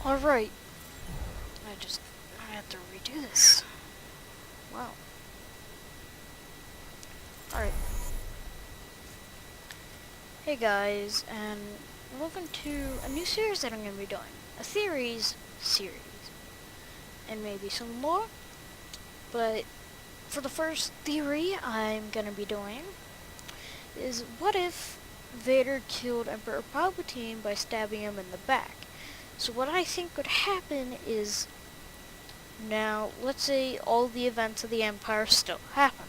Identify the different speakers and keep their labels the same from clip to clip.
Speaker 1: Alright. I have to redo this. Wow. Alright. Hey guys, and welcome to a new series that I'm going to be doing. A series. And maybe some more. But for the first theory I'm going to be doing is, what if Vader killed Emperor Palpatine by stabbing him in the back? So what I think would happen is, now let's say all the events of the Empire still happen.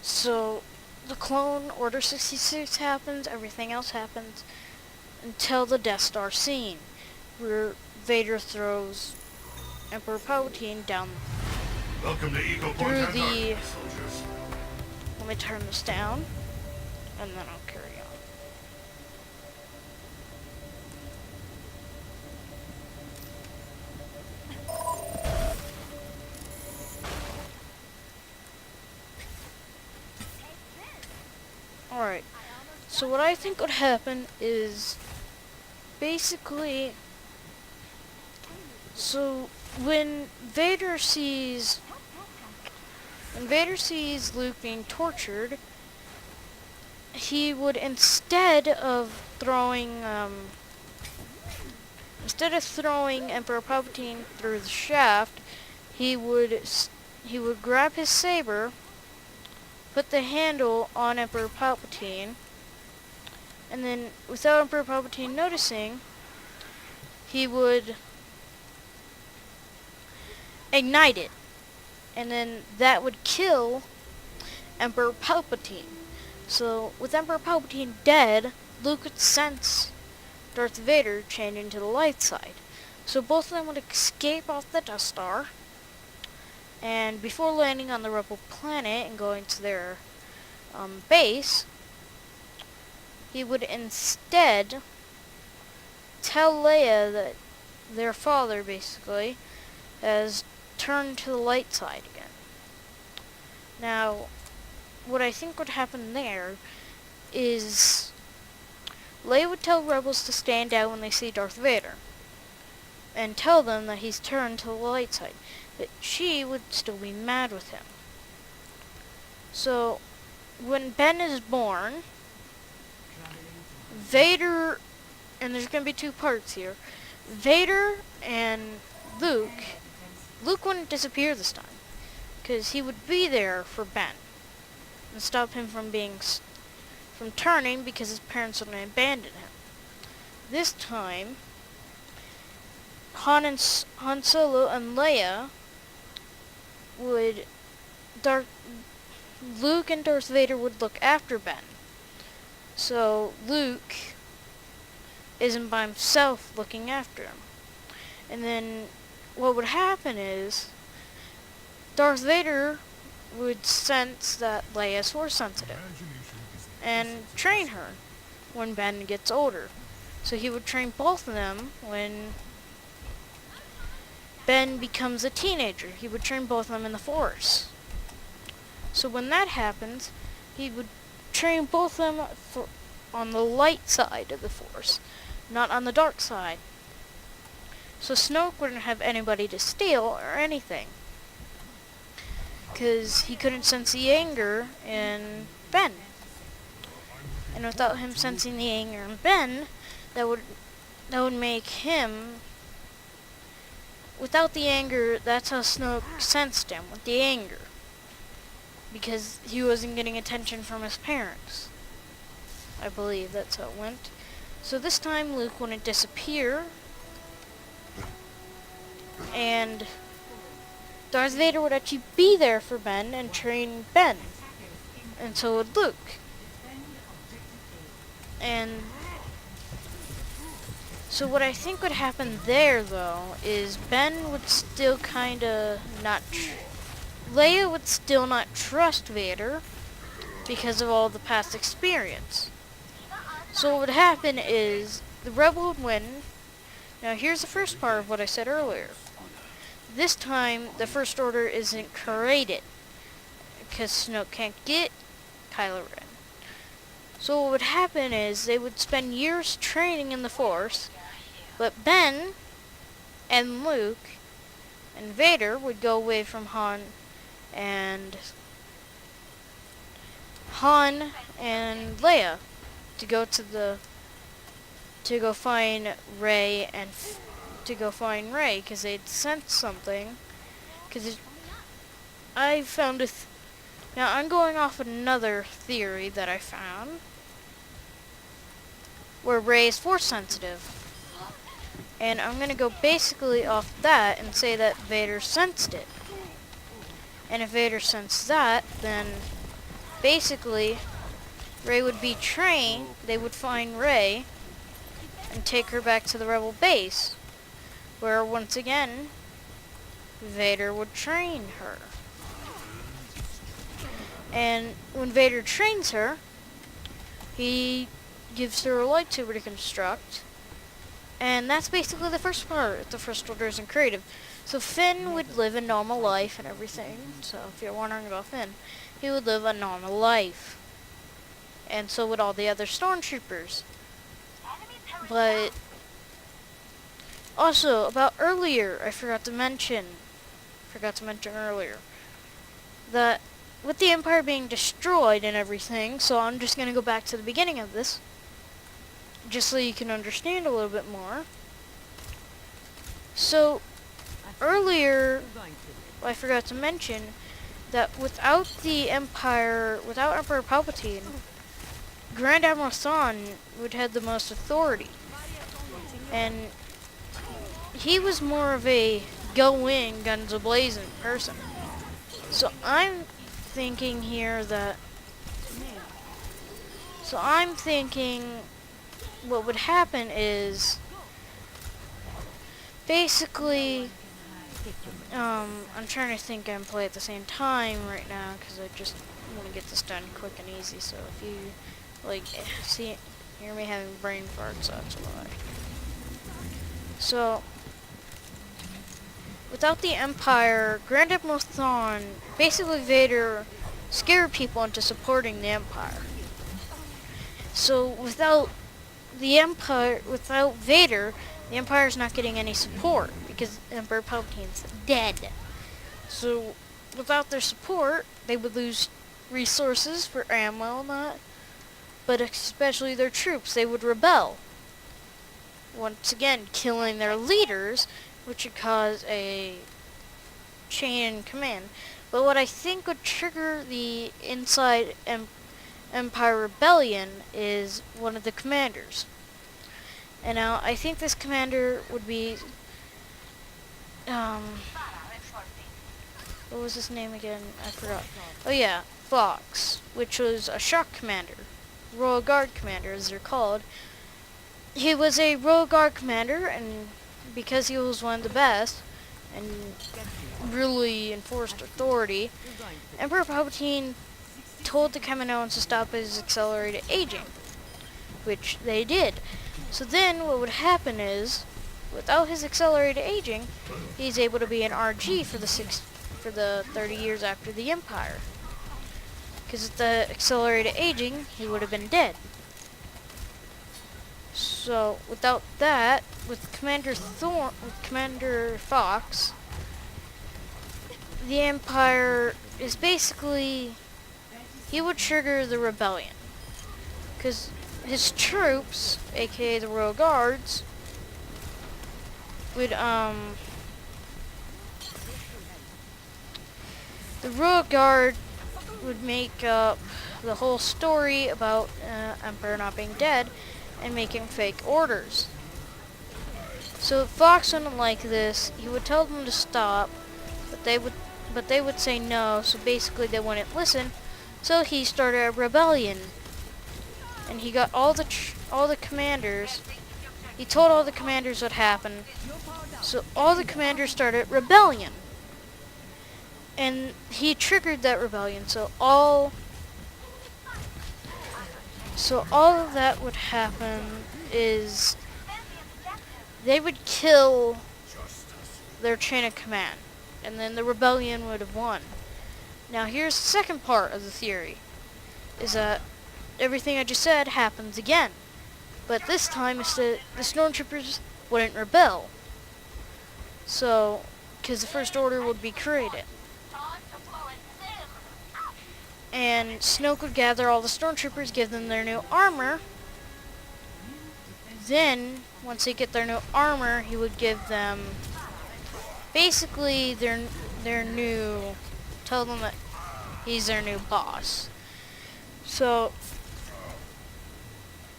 Speaker 1: So the clone Order 66 happens, everything else happens until the Death Star scene, where Vader throws Emperor Palpatine down
Speaker 2: Welcome to Eagle
Speaker 1: through
Speaker 2: Point
Speaker 1: the...
Speaker 2: Antarctica, soldiers.
Speaker 1: Let me turn this down, and then I'll carry on. Alright, so what I think would happen is, basically, so when Vader sees Luke being tortured, he would, instead of throwing Emperor Palpatine through the shaft, he would grab his saber, put the handle on Emperor Palpatine, and then, without Emperor Palpatine noticing, he would ignite it. And then that would kill Emperor Palpatine. So, with Emperor Palpatine dead, Luke would sense Darth Vader change into the light side. So both of them would escape off the Death Star, and before landing on the Rebel planet and going to their base, he would instead tell Leia that their father, basically, has turned to the light side again. Now, what I think would happen there is Leia would tell rebels to stand down when they see Darth Vader, and tell them that he's turned to the light side, but she would still be mad with him. So, when Ben is born, Vader, and there's going to be two parts here, Vader and Luke wouldn't disappear this time, because he would be there for Ben, and stop him from turning, because his parents would abandon him. This time, Han Solo and Leia Luke and Darth Vader would look after Ben. So Luke isn't by himself looking after him. And then what would happen is, Darth Vader would sense that Leia is force sensitive and train her when Ben gets older. So he would train both of them when Ben becomes a teenager. He would train both of them in the Force. So when that happens, he would train both of them on the light side of the Force, not on the dark side. So Snoke wouldn't have anybody to steal or anything, because he couldn't sense the anger in Ben. And without him sensing the anger in Ben, that would make him... Without the anger, that's how Snoke sensed him, with the anger. Because he wasn't getting attention from his parents. I believe that's how it went. So this time Luke wouldn't disappear, and Darth Vader would actually be there for Ben and train Ben. And so would Luke. And so what I think would happen there, though, is Ben would still kinda not... Leia would still not trust Vader because of all the past experience. So what would happen is, the Rebel would win. Now here's the first part of what I said earlier. This time, the First Order isn't created, because Snoke can't get Kylo Ren. So what would happen is, they would spend years training in the Force, but Ben and Luke and Vader would go away from and Han and Leia to go to go find Rey because they'd sensed something. Because I found now I'm going off another theory that I found where Rey is force sensitive. And I'm going to go basically off that and say that Vader sensed it. And if Vader sensed that, then basically Rey would be trained, they would find Rey and take her back to the Rebel base, where once again, Vader would train her. And when Vader trains her, he gives her a lightsaber to construct. And that's basically the first part. The First Order isn't creative. So Finn would live a normal life and everything. So if you're wondering about Finn, he would live a normal life. And so would all the other stormtroopers. But also about earlier, I forgot to mention earlier that with the Empire being destroyed and everything, so I'm just going to go back to the beginning of this just so you can understand a little bit more. So earlier I forgot to mention that without Emperor Palpatine, Grand Admiral Thrawn would have the most authority. And he was more of a go in, guns a-blazing person. So I'm thinking what would happen is basically I'm trying to think and play at the same time right now because I just want to get this done quick and easy. So if you hear me having brain farts, that's why. So without the Empire, Grand Admiral Thrawn, basically Vader scared people into supporting the Empire. So without Vader, the Empire's not getting any support because Emperor Palpatine's dead. So without their support, they would lose resources for ammo and that, but especially their troops, they would rebel. Once again, killing their leaders, which would cause a chain in command. But what I think would trigger the inside Empire rebellion is one of the commanders. And now I think this commander would be what was his name again? I forgot. Oh yeah, Fox, which was a shock commander, Royal Guard commander as they're called. He was a Royal Guard commander, and because he was one of the best and really enforced authority, Emperor Palpatine told the Kaminoans to stop his accelerated aging, which they did. So then what would happen is, without his accelerated aging, he's able to be an RG for the 30 years after the Empire. Because with the accelerated aging, he would have been dead. So without that, with Commander Fox, the Empire is basically, he would trigger the rebellion. Because his troops, aka the Royal Guards, would the Royal Guard would make up the whole story about Emperor not being dead and making fake orders. So Fox wouldn't like this. He would tell them to stop, but they would say no. So basically, they wouldn't listen. So he started a rebellion, and he got all the commanders. He told all the commanders what happened. So all the commanders started rebellion, and he triggered that rebellion. So all of that would happen is they would kill their chain of command, and then the rebellion would have won. Now here's the second part of the theory, is that everything I just said happens again, but this time the stormtroopers wouldn't rebel. So, because the First Order would be created. And Snoke would gather all the stormtroopers, give them their new armor. Then, once they get their new armor, he would give them basically their new, tell them that he's their new boss. So,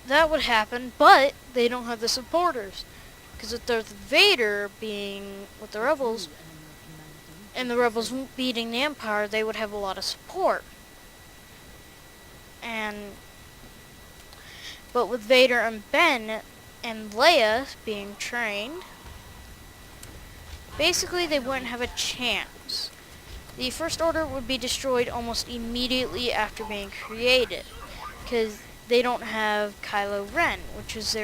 Speaker 1: that would happen, but they don't have the supporters. Because with Darth Vader being with the rebels, and the rebels beating the Empire, they would have a lot of support. But with Vader and Ben and Leia being trained, basically they wouldn't have a chance. The First Order would be destroyed almost immediately after being created, because they don't have Kylo Ren, which was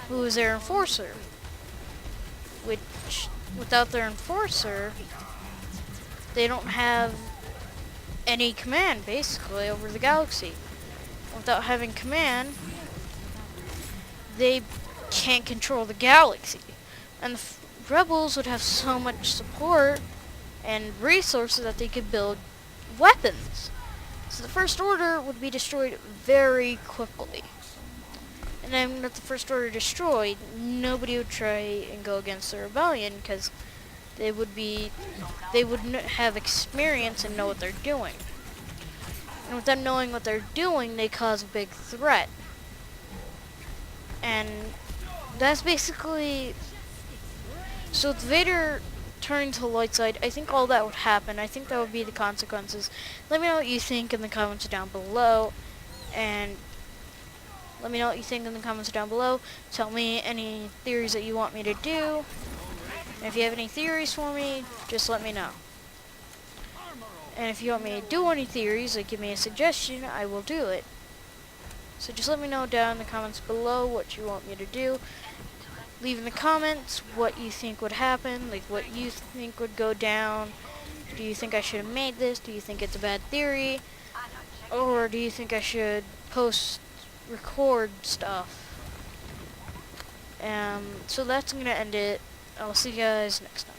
Speaker 1: who was their enforcer. Which, without their enforcer, they don't have any command, basically, over the galaxy. Without having command, they can't control the galaxy. And the rebels would have so much support and resources that they could build weapons. So the First Order would be destroyed very quickly. And then with the First Order destroyed, nobody would try and go against the rebellion because they wouldn't have experience and know what they're doing. And with them knowing what they're doing, they cause a big threat. And that's basically... So with Vader turning to the light side, I think all that would happen. I think that would be the consequences. Let me know what you think in the comments down below. And let me know what you think in the comments down below. Tell me any theories that you want me to do. And if you have any theories for me, just let me know. And if you want me to do any theories, like give me a suggestion, I will do it. So just let me know down in the comments below what you want me to do. Leave in the comments what you think would happen, like what you think would go down. Do you think I should have made this? Do you think it's a bad theory? Or do you think I should record stuff? So that's going to end it. I'll see you guys next time.